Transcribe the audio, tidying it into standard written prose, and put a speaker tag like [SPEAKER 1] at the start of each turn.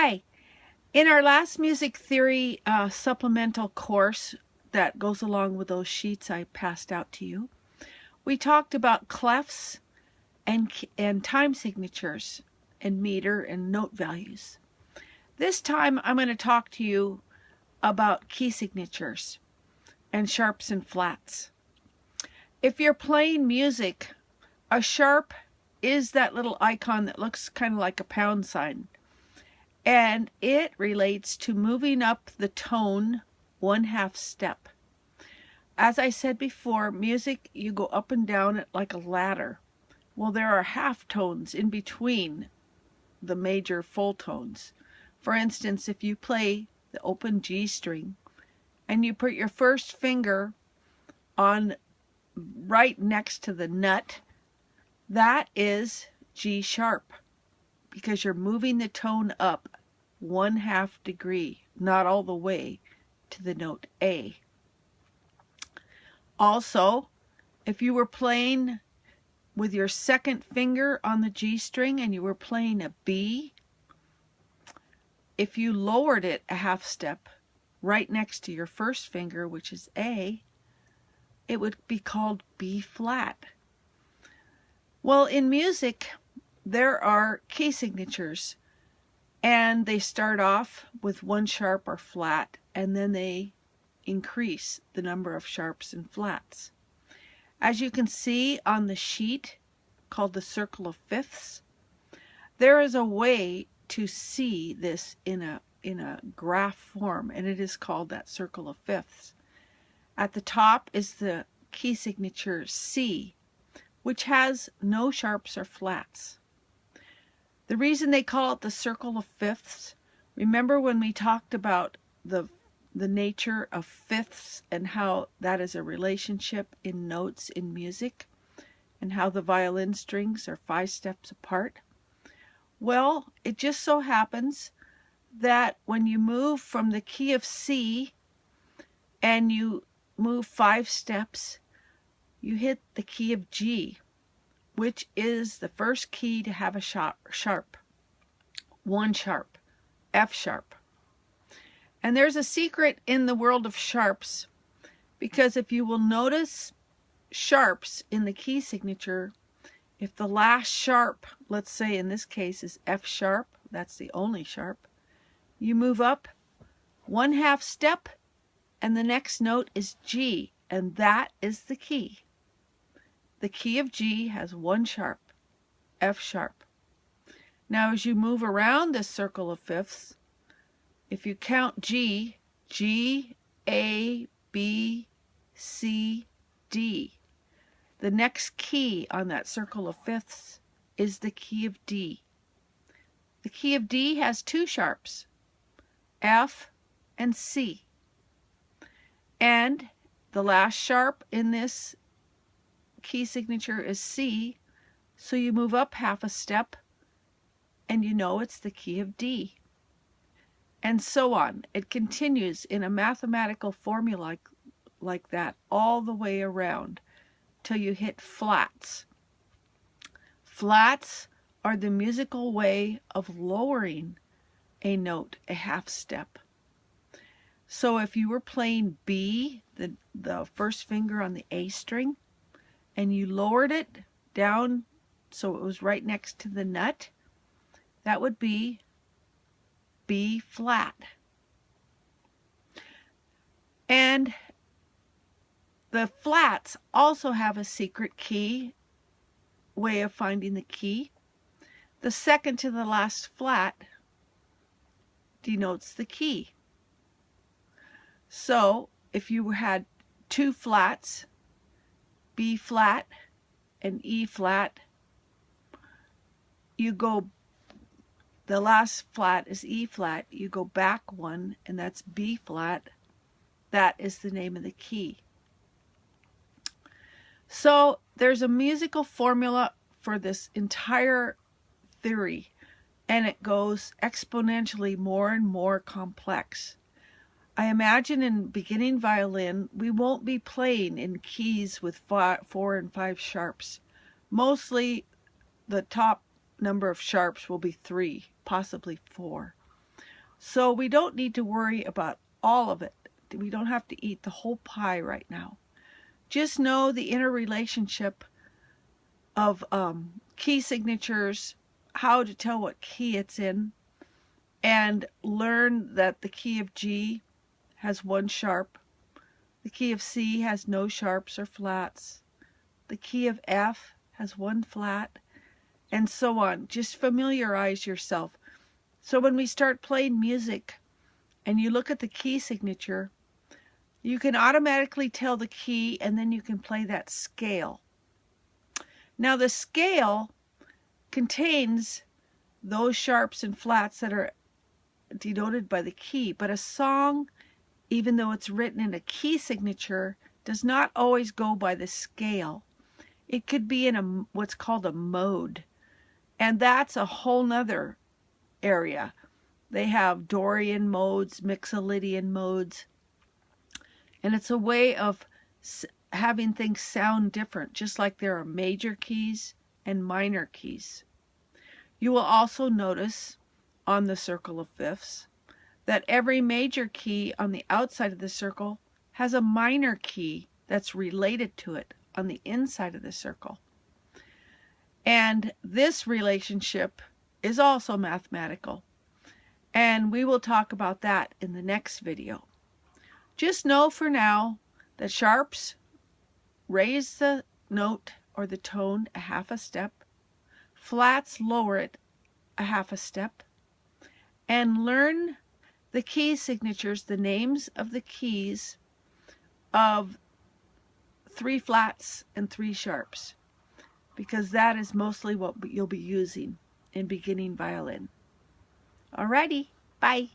[SPEAKER 1] Hi. In our last music theory supplemental course that goes along with those sheets I passed out to you, we talked about clefs and time signatures and meter and note values. This time I'm going to talk to you about key signatures and sharps and flats. If you're playing music, a sharp is that little icon that looks kind of like a pound sign. And it relates to moving up the tone 1/2 step. As I said before, music, you go up and down it like a ladder. Well, there are half tones in between the major full tones. For instance, if you play the open G string and you put your first finger on right next to the nut, that is G sharp, because you're moving the tone up 1/2 degree, not all the way to the note A. Also, if you were playing with your second finger on the G string and you were playing a B, if you lowered it a 1/2 step right next to your first finger, which is A, it would be called B flat. Well, in music, there are key signatures, and they start off with 1 sharp or flat, and then they increase the number of sharps and flats. As you can see on the sheet called the circle of fifths, there is a way to see this in a graph form, and it is called that circle of fifths. At the top is the key signature C, which has no sharps or flats. The reason they call it the circle of fifths, remember when we talked about the nature of fifths and how that is a relationship in notes in music and how the violin strings are 5 steps apart? Well, it just so happens that when you move from the key of C and you move 5 steps, you hit the key of G, which is the first key to have a sharp, 1 sharp, F sharp. And there's a secret in the world of sharps, because if you will notice sharps in the key signature, if the last sharp, let's say in this case is F sharp, that's the only sharp, you move up 1/2 step and the next note is G, and that is the key. The key of G has 1 sharp, F sharp. Now as you move around this circle of fifths, if you count G, G, A, B, C, D, the next key on that circle of fifths is the key of D. The key of D has 2 sharps, F and C. And the last sharp in this key signature is C, so you move up 1/2 step and you know it's the key of D. And so on. It continues in a mathematical formula like that all the way around till you hit flats. Flats are the musical way of lowering a note a 1/2 step. So if you were playing B, the first finger on the A string, and you lowered it down so it was right next to the nut, that would be B flat. And the flats also have a secret key way of finding the key. The second to the last flat denotes the key. So if you had 2 flats, B flat and E flat, you go, the last flat is E flat, you go back 1 and that's B flat. That is the name of the key. So there's a musical formula for this entire theory, and it goes exponentially more and more complex. I imagine in beginning violin, we won't be playing in keys with 4 and 5 sharps. Mostly the top number of sharps will be 3, possibly 4. So we don't need to worry about all of it. We don't have to eat the whole pie right now. Just know the interrelationship of key signatures, how to tell what key it's in, and learn that the key of G has one sharp, the key of C has no sharps or flats, the key of F has one flat, and so on. Just familiarize yourself. So when we start playing music and you look at the key signature, you can automatically tell the key, and then you can play that scale. Now the scale contains those sharps and flats that are denoted by the key, but a song, even though it's written in a key signature, does not always go by the scale. It could be in what's called a mode, and that's a whole nother area. They have Dorian modes, Mixolydian modes, and it's a way of having things sound different, just like there are major keys and minor keys. You will also notice on the circle of fifths that every major key on the outside of the circle has a minor key that's related to it on the inside of the circle. And this relationship is also mathematical, and we will talk about that in the next video. Just know for now that sharps raise the note or the tone a half a step, flats lower it a half a step, and learn the key signatures, the names of the keys of 3 flats and 3 sharps, because that is mostly what you'll be using in beginning violin. Alrighty, bye.